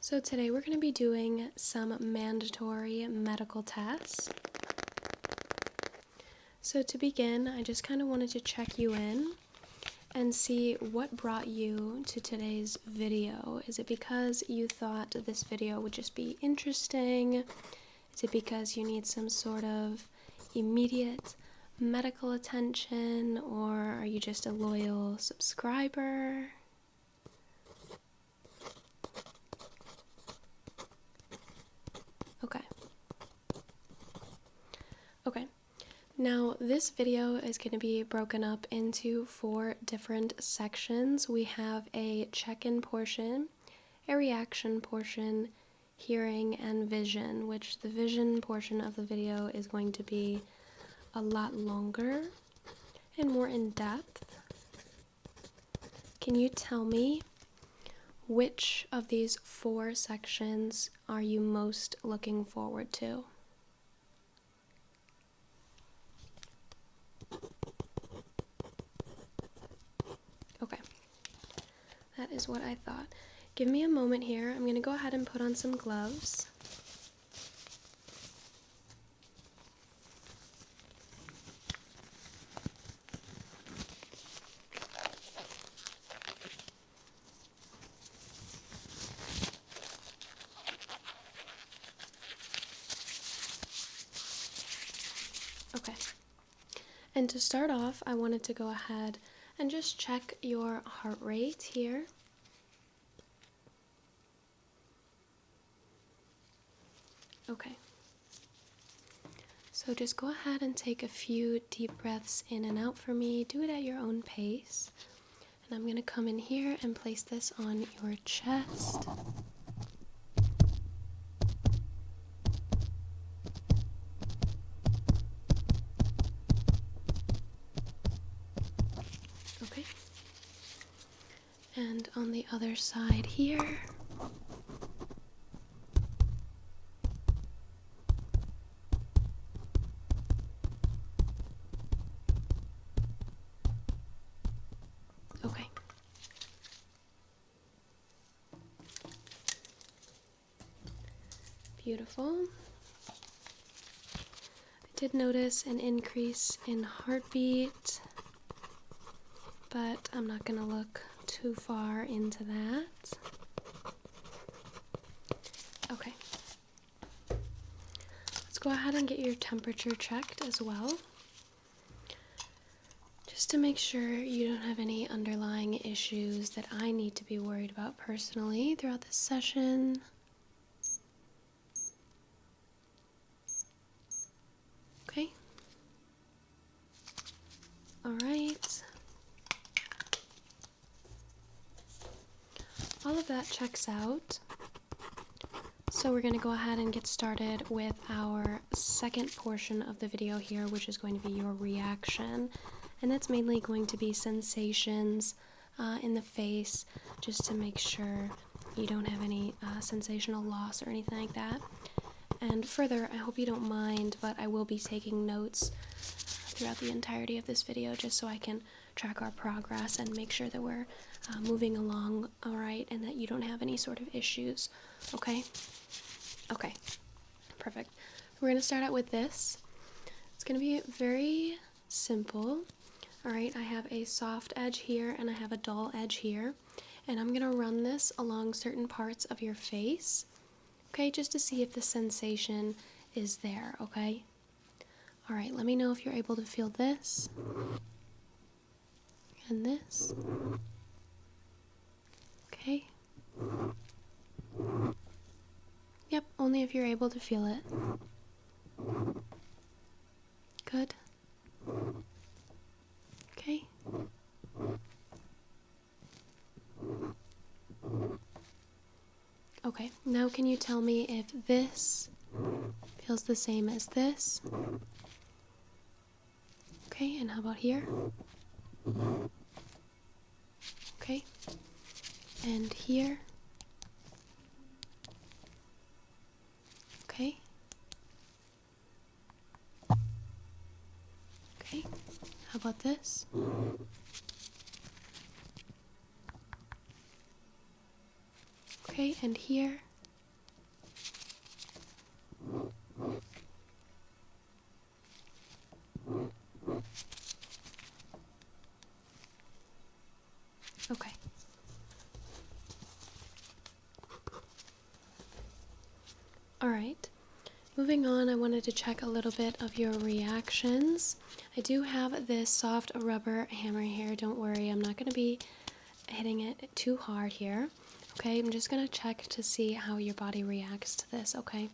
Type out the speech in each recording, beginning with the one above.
So today we're going to be doing some mandatory medical tests. So to begin, I just kind of wanted to check you in and see what brought you to today's video. Is it because you thought this video would just be interesting? Is it because you need some sort of immediate medical attention, or are you just a loyal subscriber? Okay. Now, this video is going to be broken up into 4 different sections. We have a check-in portion, a reaction portion, hearing, and vision, which the vision portion of the video is going to be a lot longer and more in-depth. Can you tell me which of these 4 sections are you most looking forward to? Okay, that is what I thought. Give me a moment here. I'm going to go ahead and put on some gloves. Okay, and to start off, I wanted to go ahead and just check your heart rate here. Okay, so just go ahead and take a few deep breaths in and out for me. Do it at your own pace. And I'm going to come in here and place this on your chest. Okay, and on the other side here. Okay. Beautiful. I did notice an increase in heartbeat, but I'm not going to look too far into that. Okay. Let's go ahead and get your temperature checked as well, just to make sure you don't have any underlying issues that I need to be worried about personally throughout this session. Okay. All right. All of that checks out. So we're going to go ahead and get started with our second portion of the video here, which is going to be your reaction. And that's mainly going to be sensations in the face, just to make sure you don't have any sensational loss or anything like that. And further, I hope you don't mind, but I will be taking notes throughout the entirety of this video just so I can track our progress and make sure that we're moving along all right and that you don't have any sort of issues. Okay? Okay. Perfect. We're going to start out with this. It's going to be very simple. All right, I have a soft edge here and I have a dull edge here, and I'm going to run this along certain parts of your face, okay, just to see if the sensation is there, okay? All right, let me know if you're able to feel this and this. Okay. Yep, only if you're able to feel it. Good. Okay. Okay, now can you tell me if this feels the same as this? Okay, and how about here? Okay, and here? Okay. Okay, how about this? Okay, and here? Okay. Alright, moving on, I wanted to check a little bit of your reactions. I do have this soft rubber hammer here. Don't worry, I'm not going to be hitting it too hard here. Okay, I'm just going to check to see how your body reacts to this, okay?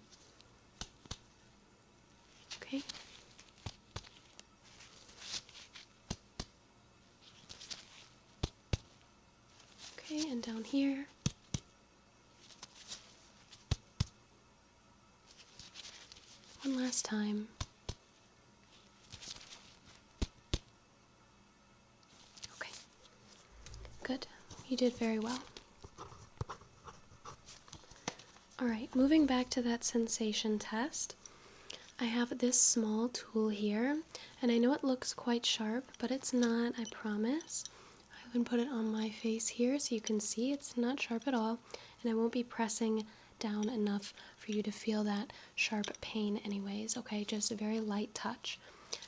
Okay. Okay, and down here. One last time. Okay. Good. You did very well. Alright, moving back to that sensation test, I have this small tool here, and I know it looks quite sharp, but it's not, I promise. I can put it on my face here so you can see it's not sharp at all, and I won't be pressing down enough for you to feel that sharp pain anyways, okay? Just a very light touch.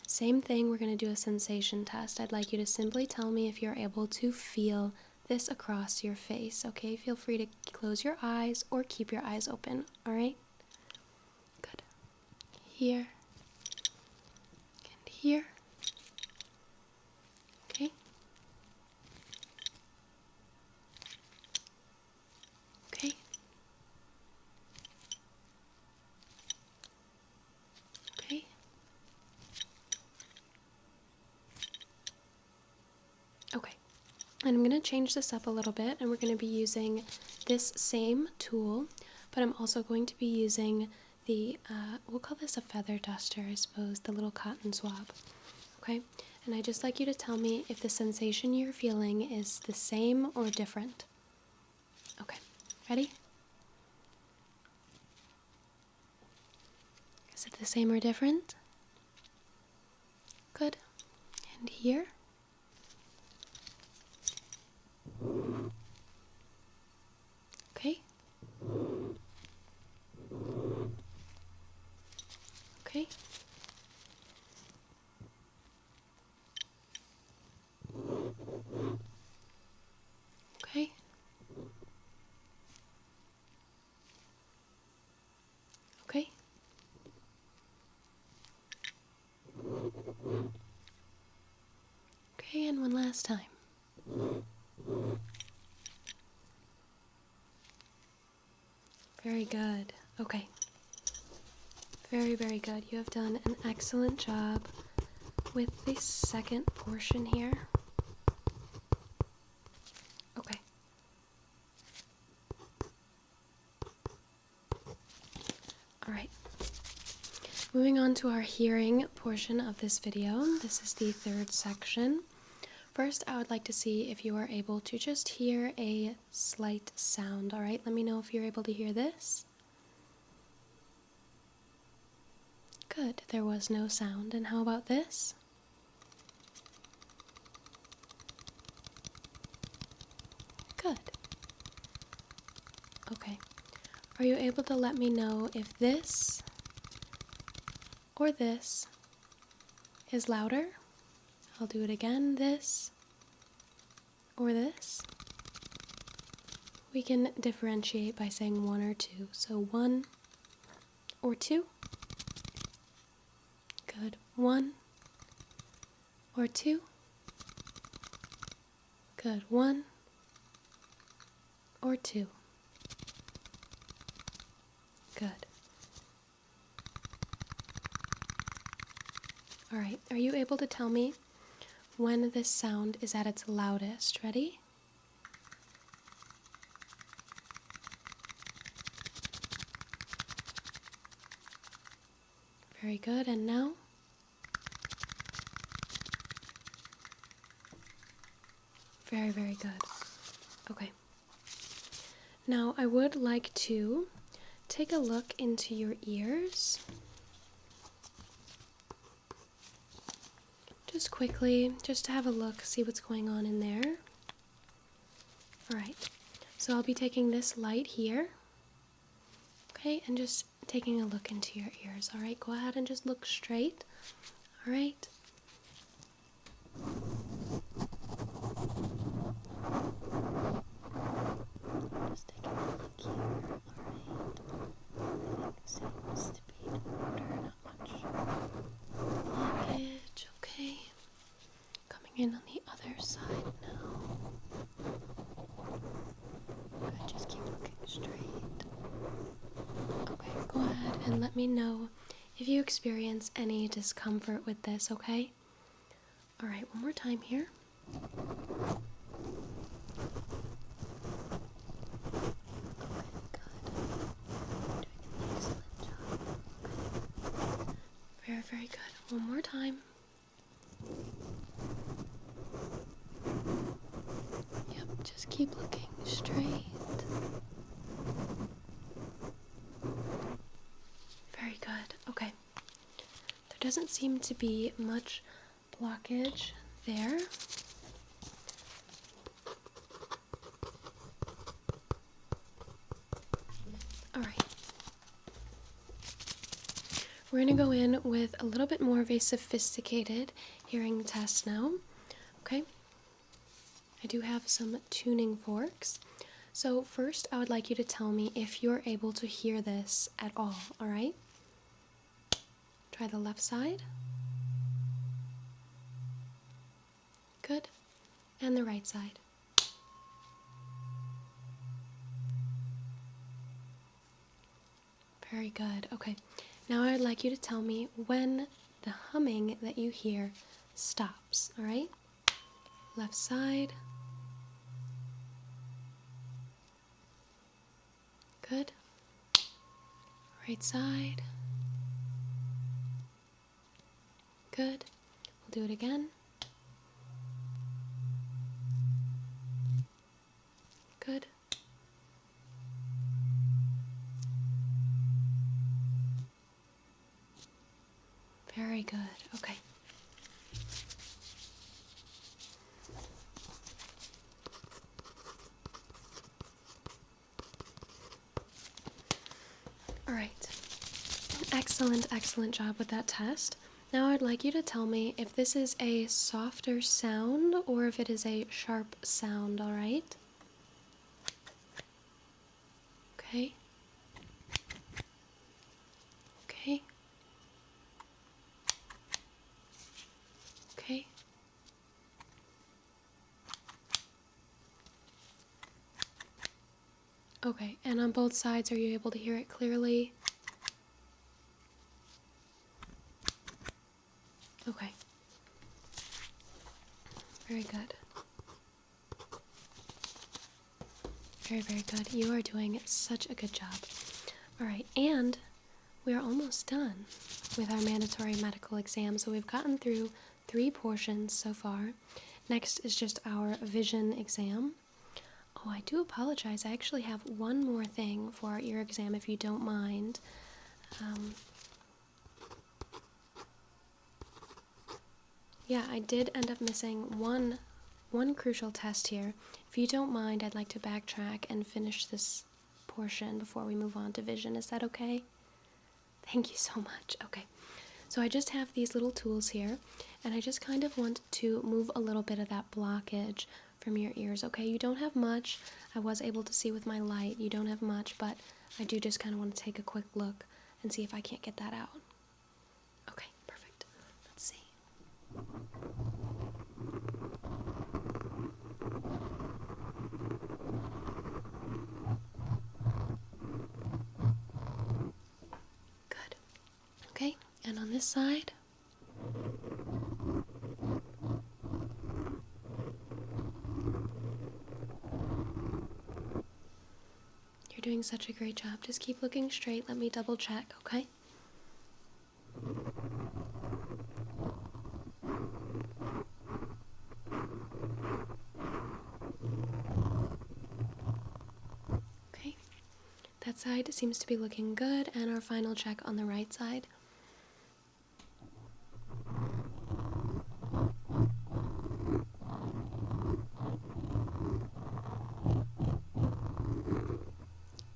Same thing, we're going to do a sensation test. I'd like you to simply tell me if you're able to feel this across your face, okay? Feel free to close your eyes or keep your eyes open, alright? Good. Here. And here. Okay. Okay. Okay. Okay. And I'm going to change this up a little bit, and we're going to be using this same tool, but I'm also going to be using the, we'll call this a feather duster, I suppose, the little cotton swab, okay? And I'd just like you to tell me if the sensation you're feeling is the same or different. Okay, ready? Is it the same or different? Good. And here? Okay. Okay. Okay. Okay. Okay, and one last time. Very good. Okay. Very, very good. You have done an excellent job with the second portion here. Okay. Alright. Moving on to our hearing portion of this video. This is the third section. First, I would like to see if you are able to just hear a slight sound. Alright, let me know if you're able to hear this. Good, there was no sound. And how about this? Good. Okay. Are you able to let me know if this or this is louder? I'll do it again. This or this. We can differentiate by saying one or two. So one or two. Good. One or two. Good. One or two. Good. Alright, are you able to tell me when this sound is at its loudest? Ready? Very good, and now? Very, very good. Okay. Now I would like to take a look into your ears. Just quickly, just to have a look, see what's going on in there. Alright, so I'll be taking this light here, okay, and just taking a look into your ears. Alright, go ahead and just look straight. Alright. Going in on the other side now. Okay, just keep looking straight. Okay, go ahead and let me know if you experience any discomfort with this, okay? Alright, one more time here. Very, very good. One more time. Yep, just keep looking straight. Very good. Okay. There doesn't seem to be much blockage there. Alright. We're going to go in with a little bit more of a sophisticated hearing test now. Okay? I do have some tuning forks. So first, I would like you to tell me if you're able to hear this at all, alright? Try the left side. Good. And the right side. Very good. Okay. Now I would like you to tell me when the humming that you hear stops, alright? Left side. Good. Right side. Good. We'll do it again. Good. Very good. Okay. All right. Excellent, excellent job with that test. Now I'd like you to tell me if this is a softer sound or if it is a sharp sound, all right? Okay. Okay. Okay. Okay, and on both sides, are you able to hear it clearly? Okay. Very good. Very, very good. You are doing such a good job. All right, and we are almost done with our mandatory medical exam. So we've gotten through 3 portions so far. Next is just our vision exam. Oh, I do apologize. I actually have one more thing for our ear exam, if you don't mind. Yeah, I did end up missing one crucial test here. If you don't mind, I'd like to backtrack and finish this portion before we move on to vision. Is that okay? Thank you so much. Okay, so I just have these little tools here, and I just kind of want to move a little bit of that blockage from your ears, okay? You don't have much. I was able to see with my light. You don't have much, but I do just kind of want to take a quick look and see if I can't get that out. Okay, perfect. Let's see. Good. Okay, and on this side. You're doing such a great job. Just keep looking straight. Let me double check, okay? Okay. That side seems to be looking good, and our final check on the right side.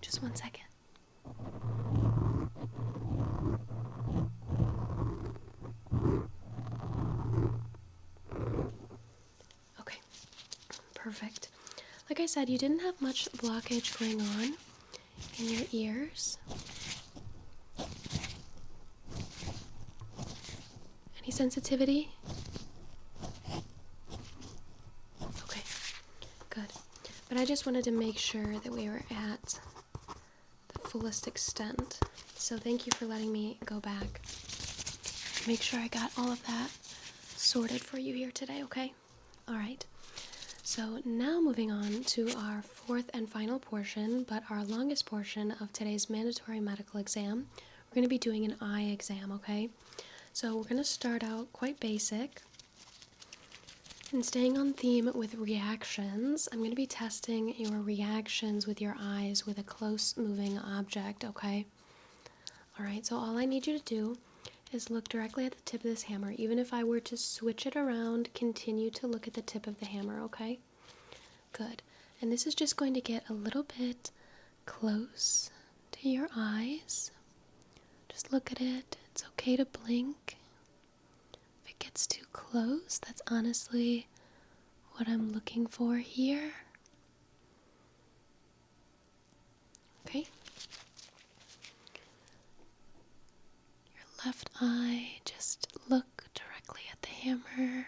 Just 1 second. Okay, perfect. Like I said, you didn't have much blockage going on in your ears. Any sensitivity? But I just wanted to make sure that we were at the fullest extent. So thank you for letting me go back. Make sure I got all of that sorted for you here today, okay? Alright. So now moving on to our fourth and final portion, but our longest portion of today's mandatory medical exam. We're going to be doing an eye exam, okay? So we're going to start out quite basic. And staying on theme with reactions, I'm going to be testing your reactions with your eyes with a close moving object, okay? Alright, so all I need you to do is look directly at the tip of this hammer. Even if I were to switch it around, continue to look at the tip of the hammer, okay? Good. And this is just going to get a little bit close to your eyes. Just look at it. It's okay to blink. If it gets too close, that's honestly what I'm looking for here. Okay. Your left eye, just look directly at the hammer.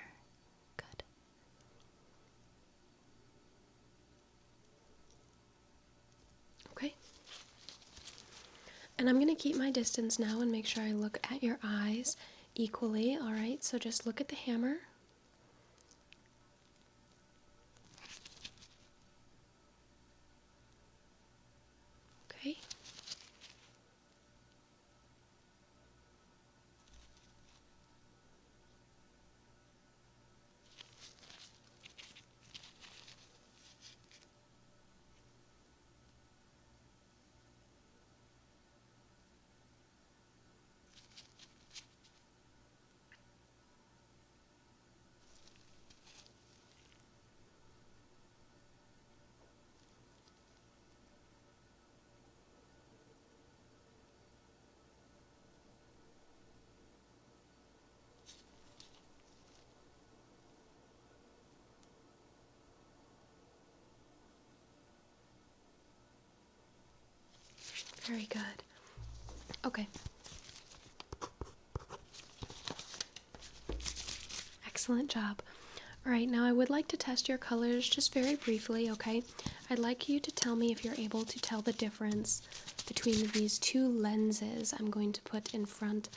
Good. Okay. And I'm going to keep my distance now and make sure I look at your eyes equally. Alright, so just look at the hammer. Okay. Very good. Okay. Excellent job. Alright, now I would like to test your colors just very briefly, okay? I'd like you to tell me if you're able to tell the difference between these two lenses I'm going to put in front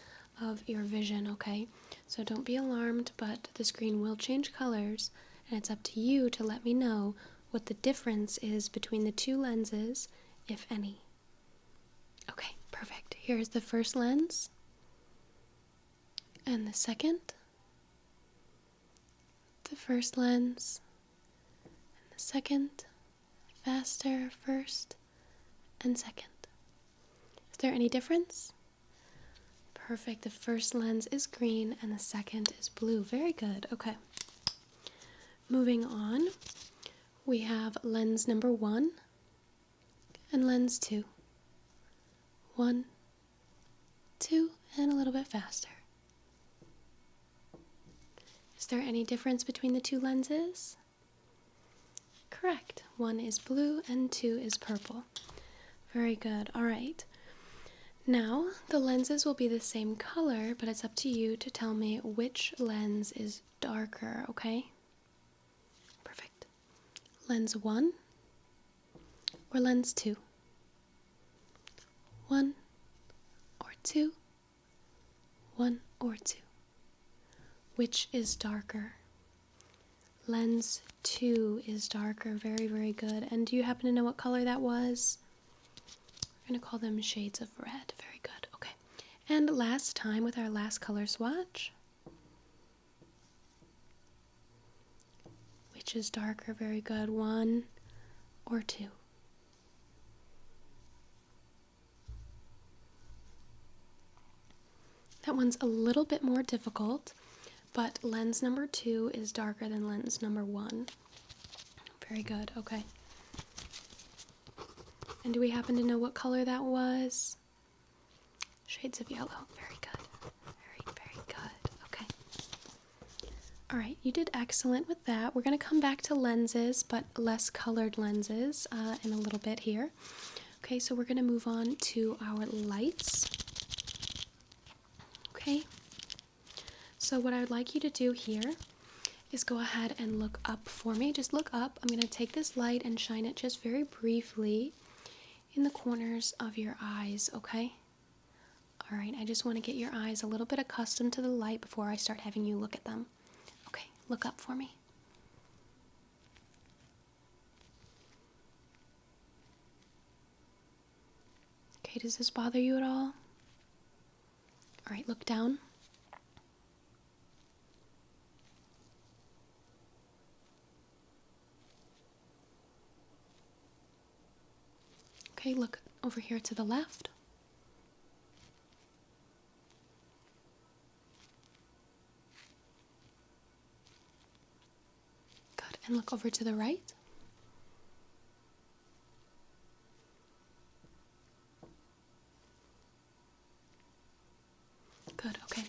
of your vision, okay? So don't be alarmed, but the screen will change colors, and it's up to you to let me know what the difference is between the two lenses, if any. Okay, perfect. Here's the first lens, and the second. The first lens, and the second. Faster, first and second. Is there any difference? Perfect. The first lens is green and the second is blue. Very good. Okay. Moving on, we have lens number 1 and lens 2. 1, 2, and a little bit faster. Is there any difference between the two lenses? Correct. 1 is blue and 2 is purple. Very good. All right. Now, the lenses will be the same color, but it's up to you to tell me which lens is darker, okay? Perfect. Lens 1 or lens 2? 1 or 2? 1 or 2? Which is darker? Lens 2 is darker. Very, very good. And do you happen to know what color that was? We're going to call them shades of red. Very good. Okay. And last time with our last color swatch. Which is darker? Very good. 1 or 2? That one's a little bit more difficult, but lens number 2 is darker than lens number 1. Very good. Okay. And do we happen to know what color that was? Shades of yellow. Very good. Very, very good. Okay. All right, you did excellent with that. We're going to come back to lenses, but less colored lenses in a little bit here. Okay, so we're going to move on to our lights. Okay. So what I would like you to do here is go ahead and look up for me. Just look up. I'm going to take this light and shine it just very briefly in the corners of your eyes, okay? All right, I just want to get your eyes a little bit accustomed to the light before I start having you look at them. Okay, look up for me. Okay, does this bother you at all? All right, look down. Okay, look over here to the left. Good, and look over to the right. Good, okay.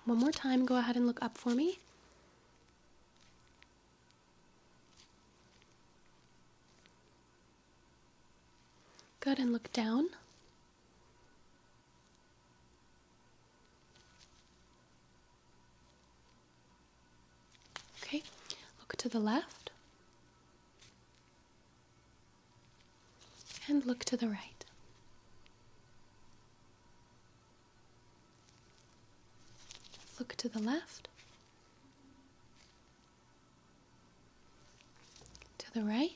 One more time, go ahead and look up for me. Good, and look down. Okay, look to the left. And look to the right. Look to the left. To the right.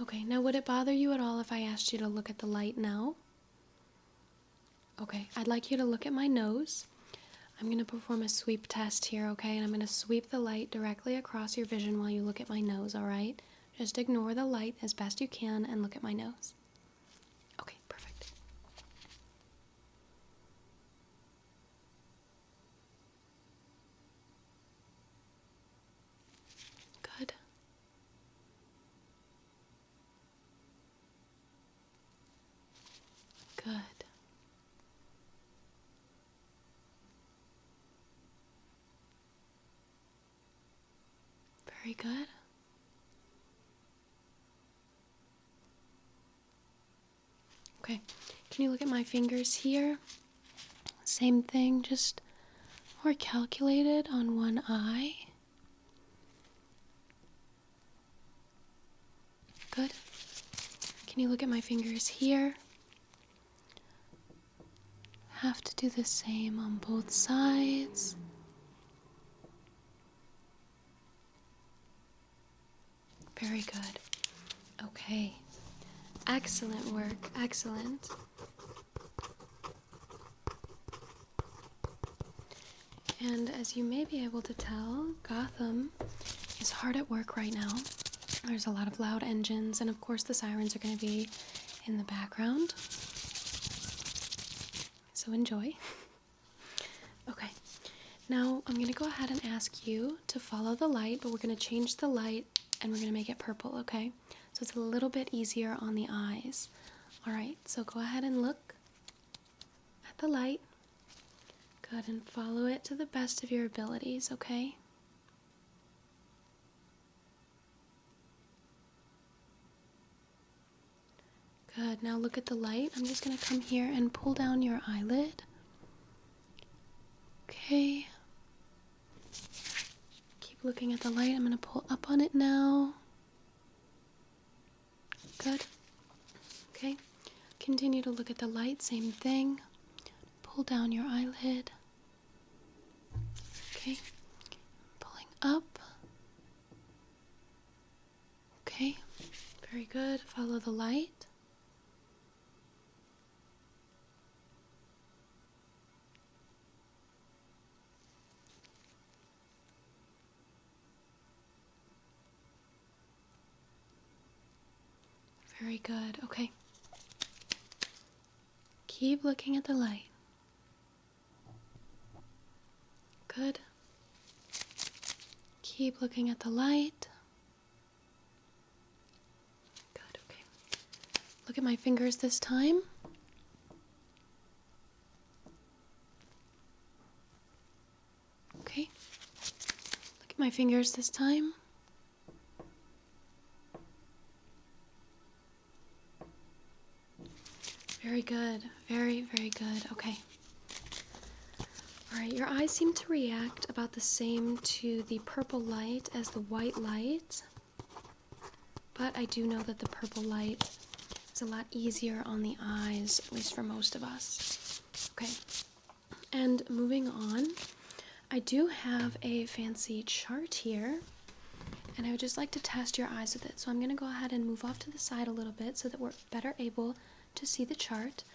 Okay, now would it bother you at all if I asked you to look at the light now? Okay, I'd like you to look at my nose. I'm going to perform a sweep test here, okay? And I'm going to sweep the light directly across your vision while you look at my nose, all right? Just ignore the light as best you can and look at my nose. Okay, perfect. Good. Good. Very good. Okay, can you look at my fingers here? Same thing, just more calculated on one eye. Good. Can you look at my fingers here? Have to do the same on both sides. Very good. Okay. Excellent work. Excellent. And as you may be able to tell, Gotham is hard at work right now. There's a lot of loud engines, and of course the sirens are going to be in the background. So enjoy. Okay. Now I'm going to go ahead and ask you to follow the light, but we're going to change the light and we're going to make it purple, okay? So it's a little bit easier on the eyes. All right, so go ahead and look at the light. Good, and follow it to the best of your abilities, okay? Good, now look at the light. I'm just going to come here and pull down your eyelid. Okay. Keep looking at the light. I'm going to pull up on it now. Good. Okay. Continue to look at the light. Same thing. Pull down your eyelid. Okay. Pulling up. Okay. Very good. Follow the light. Very good. Okay. Keep looking at the light. Good. Keep looking at the light. Good, okay. Look at my fingers this time. Okay. Look at my fingers this time. Very good. Very, very good. Okay. Alright, your eyes seem to react about the same to the purple light as the white light, but I do know that the purple light is a lot easier on the eyes, at least for most of us. Okay, and moving on, I do have a fancy chart here, and I would just like to test your eyes with it. So I'm going to go ahead and move off to the side a little bit so that we're better able to see the chart,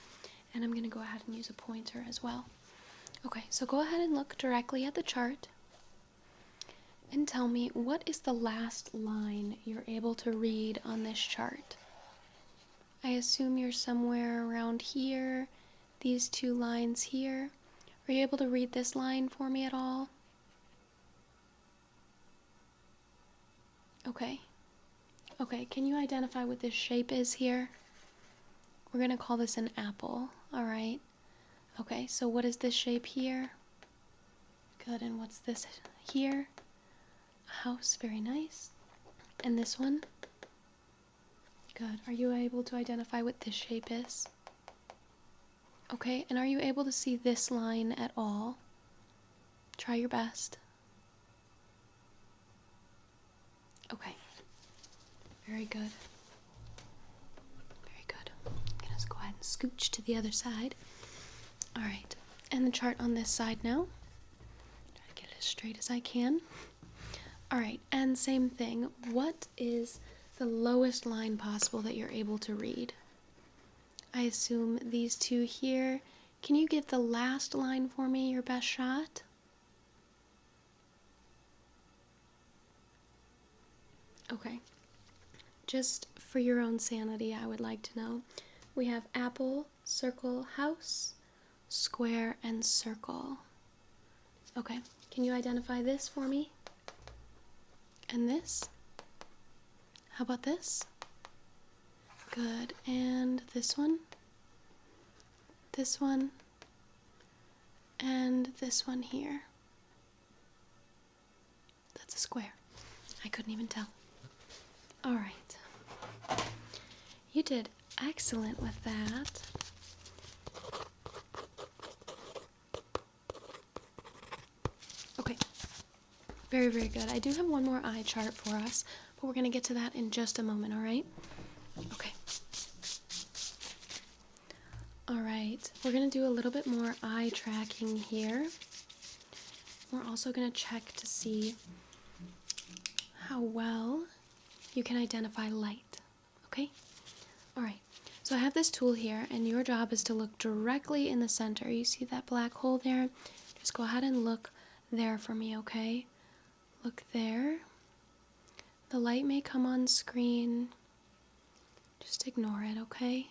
and I'm going to go ahead and use a pointer as well. Okay, so go ahead and look directly at the chart and tell me, what is the last line you're able to read on this chart? I assume you're somewhere around here, these two lines here. Are you able to read this line for me at all? Okay. Okay, can you identify what this shape is here? We're going to call this an apple, alright? Okay, so what is this shape here? Good, and what's this here? A house, very nice. And this one? Good. Are you able to identify what this shape is? Okay, and are you able to see this line at all? Try your best. Okay. Very good. Very good. I'm going to go ahead and scooch to the other side. Alright, and the chart on this side now. Try to get it as straight as I can. Alright, and same thing. What is the lowest line possible that you're able to read? I assume these two here. Can you give the last line for me your best shot? Okay. Just for your own sanity, I would like to know. We have apple, circle, house, square, and circle. Okay, can you identify this for me? And this? How about this? Good, and this one? This one? And this one here. That's a square. I couldn't even tell. Alright. You did excellent with that. Okay. Very, very good. I do have one more eye chart for us, but we're going to get to that in just a moment, alright? Okay. Alright, we're going to do a little bit more eye tracking here. We're also going to check to see how well you can identify light, okay? Alright, so I have this tool here, and your job is to look directly in the center. You see that black hole there? Just go ahead and look there for me, okay? Look there. The light may come on screen. Just ignore it, okay?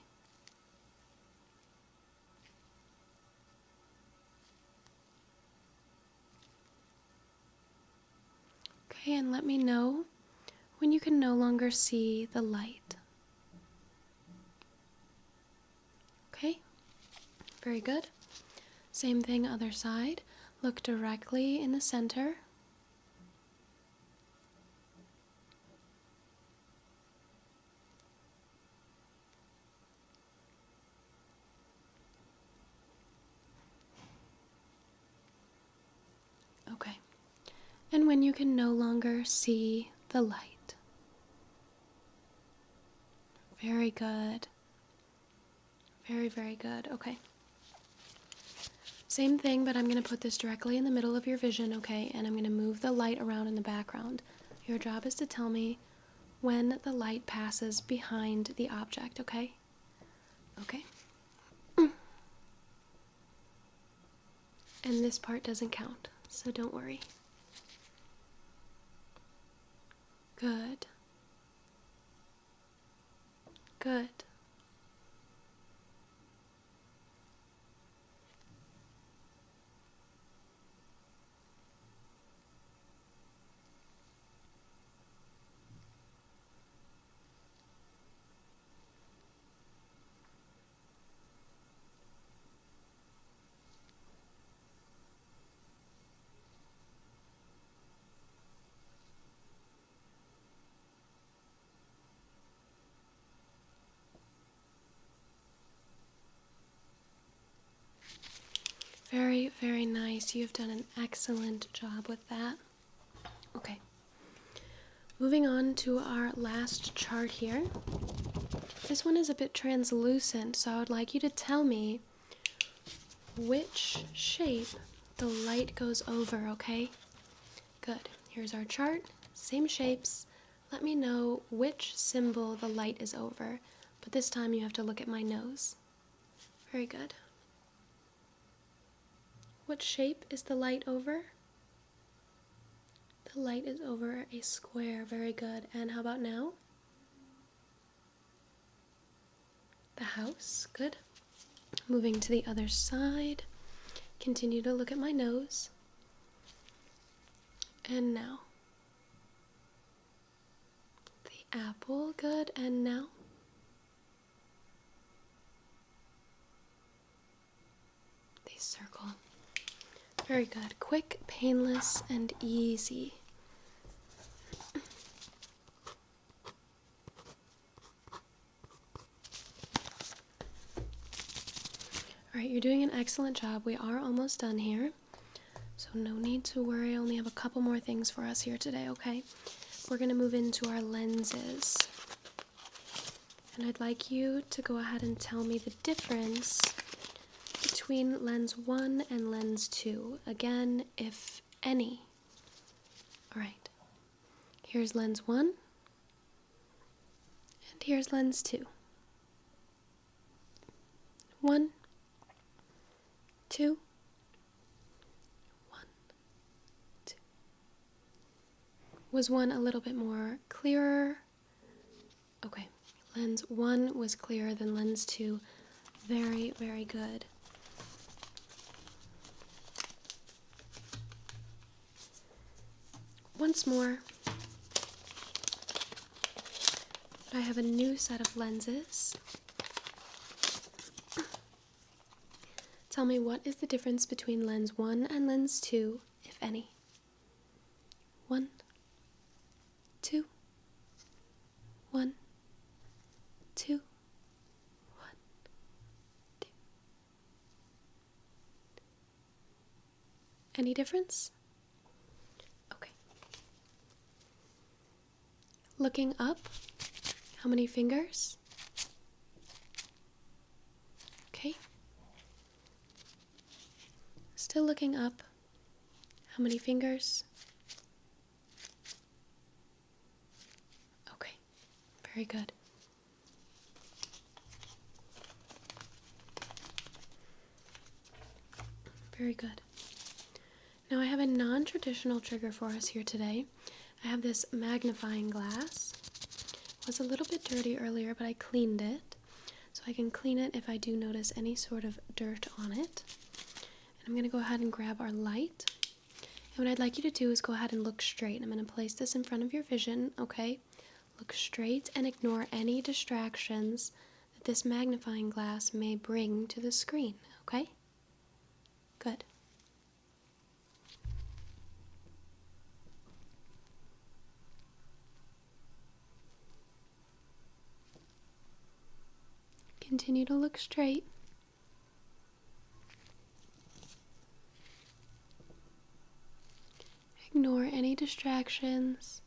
Okay, and let me know when you can no longer see the light. Okay, very good. Same thing, other side. Look directly in the center. Okay, and when you can no longer see the light. Very good. Very, very good. Okay. Same thing, but I'm going to put this directly in the middle of your vision, okay? And I'm going to move the light around in the background. Your job is to tell me when the light passes behind the object, okay? Okay. And this part doesn't count, so don't worry. Good. Good. Very, very nice. You've done an excellent job with that. Okay. Moving on to our last chart here. This one is a bit translucent, so I would like you to tell me which shape the light goes over, okay? Good. Here's our chart. Same shapes. Let me know which symbol the light is over, but this time you have to look at my nose. Very good. What shape is the light over? The light is over a square. Very good. And how about now? The house. Good. Moving to the other side. Continue to look at my nose. And now. The apple. Good. And now. The circle. Very good. Quick, painless, and easy. Alright, you're doing an excellent job. We are almost done here. So no need to worry. I only have a couple more things for us here today, okay? We're going to move into our lenses. And I'd like you to go ahead and tell me the difference between lens 1 and lens 2. Again, if any. Alright. Here's lens 1. And here's lens 2. 1, 2, 1, 2. Was 1 a little bit more clearer? Okay. Lens 1 was clearer than lens 2. Very, very good. Once more, I have a new set of lenses. Tell me, what is the difference between lens 1 and lens 2, if any? 1, 2, 1, 2, 1, 2. Any difference? Okay. Looking up, how many fingers? Okay. Still looking up, how many fingers? Okay, very good. Very good. Now I have a non-traditional trigger for us here today. I have this magnifying glass. It was a little bit dirty earlier, but I cleaned it. So I can clean it if I do notice any sort of dirt on it. And I'm going to go ahead and grab our light. And what I'd like you to do is go ahead and look straight. I'm going to place this in front of your vision, okay? Look straight and ignore any distractions that this magnifying glass may bring to the screen, okay? Good. Continue to look straight. Ignore any distractions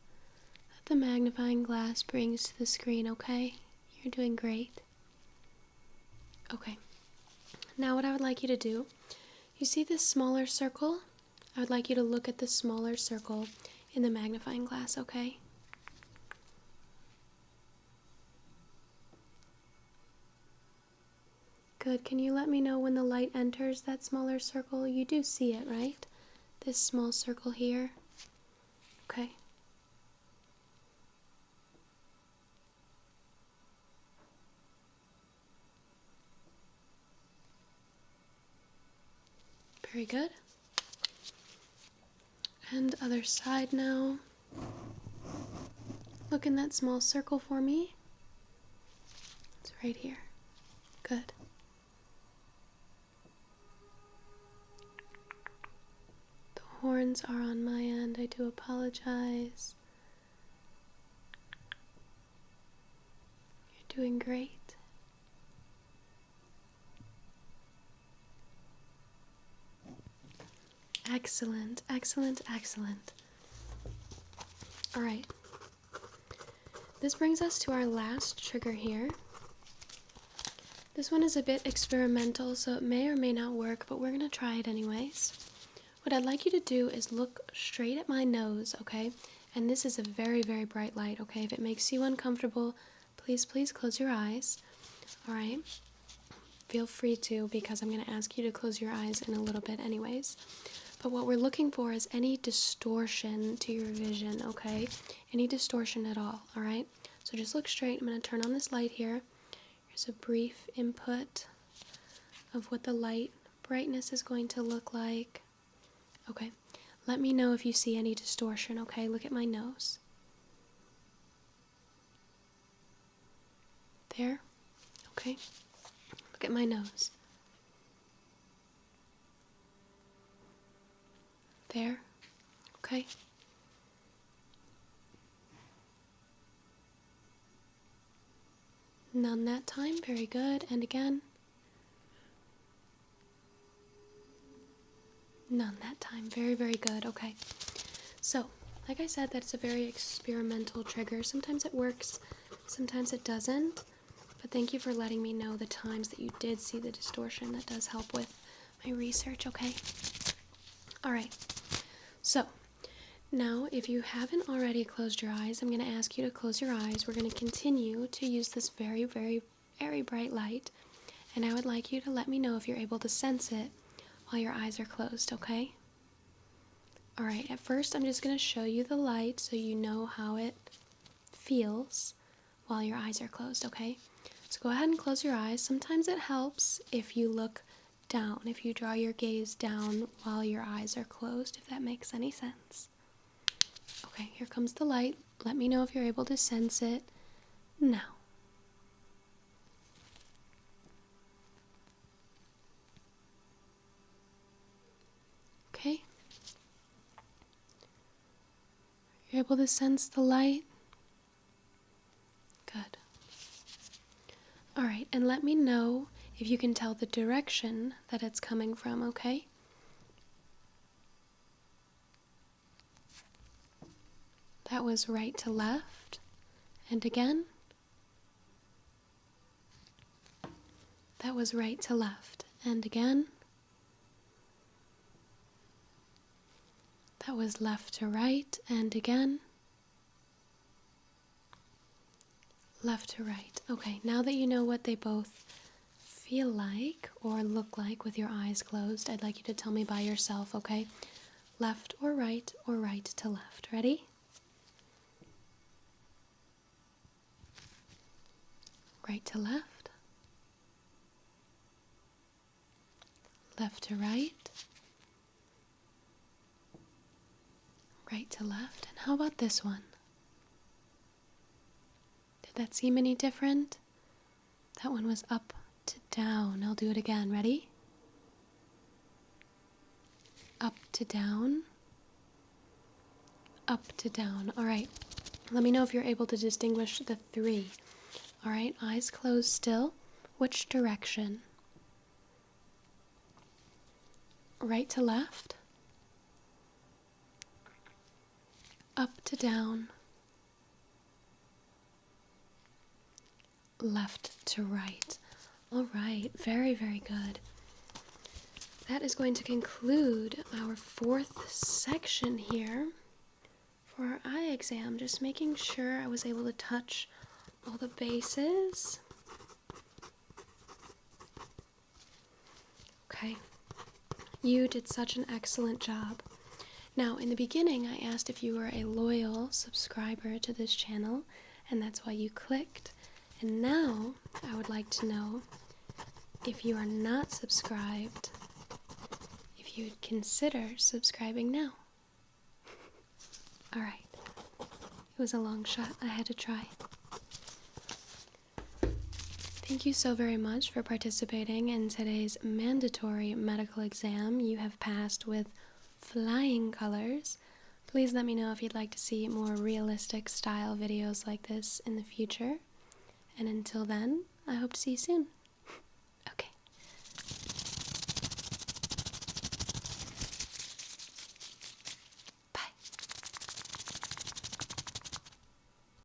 that the magnifying glass brings to the screen, okay? You're doing great. Okay. Now what I would like you to do, you see this smaller circle? I would like you to look at the smaller circle in the magnifying glass, okay? Good. Can you let me know when the light enters that smaller circle? You do see it, right? This small circle here. Okay. Very good. And other side now. Look in that small circle for me. It's right here. Good. The horns are on my end. I do apologize. You're doing great. Excellent, excellent, excellent. All right. This brings us to our last trigger here. This one is a bit experimental, so it may or may not work, but we're going to try it anyways. What I'd like you to do is look straight at my nose, okay? And this is a very, very bright light, okay? If it makes you uncomfortable, please close your eyes. All right? Feel free to, because I'm going to ask you to close your eyes in a little bit anyways. But what we're looking for is any distortion to your vision, okay? Any distortion at all right? So just look straight. I'm going to turn on this light here. Here's a brief input of what the light brightness is going to look like. Okay, let me know if you see any distortion, okay? Look at my nose. There? Okay. Look at my nose. There? Okay. None that time. Very good. And again. None that time. Very, very good. Okay. So, like I said, that's a very experimental trigger. Sometimes it works, sometimes it doesn't. But thank you for letting me know the times that you did see the distortion. That does help with my research, okay? All right. So, now if you haven't already closed your eyes, I'm going to ask you to close your eyes. We're going to continue to use this very, very, very bright light. And I would like you to let me know if you're able to sense it while your eyes are closed, okay? All right, at first I'm just going to show you the light so you know how it feels while your eyes are closed, okay? So go ahead and close your eyes. Sometimes it helps if you look down, if you draw your gaze down while your eyes are closed, if that makes any sense. Okay, here comes the light. Let me know if you're able to sense it now. Okay? You're able to sense the light? Good. All right, and let me know if you can tell the direction that it's coming from, okay? That was right to left. And again. That was right to left. And again. That was left to right. And again. Left to right. Okay, now that you know what they both feel like or look like with your eyes closed, I'd like you to tell me by yourself, okay? Left or right to left. Ready? Right to left. Left to right. Right to left. And how about this one? Did that seem any different? That one was up to down. I'll do it again. Ready? Up to down. Up to down. All right. Let me know if you're able to distinguish the three. All right. Eyes closed still. Which direction? Right to left. Up to down. Left to right. All right, very, very good. That is going to conclude our fourth section here for our eye exam. Just making sure I was able to touch all the bases. Okay, you did such an excellent job. Now, in the beginning, I asked if you were a loyal subscriber to this channel, and that's why you clicked. And now, I would like to know if you are not subscribed, if you would consider subscribing now. Alright. It was a long shot. I had to try. Thank you so very much for participating in today's mandatory medical exam. You have passed with flying colors. Please let me know if you'd like to see more realistic style videos like this in the future. And until then, I hope to see you soon.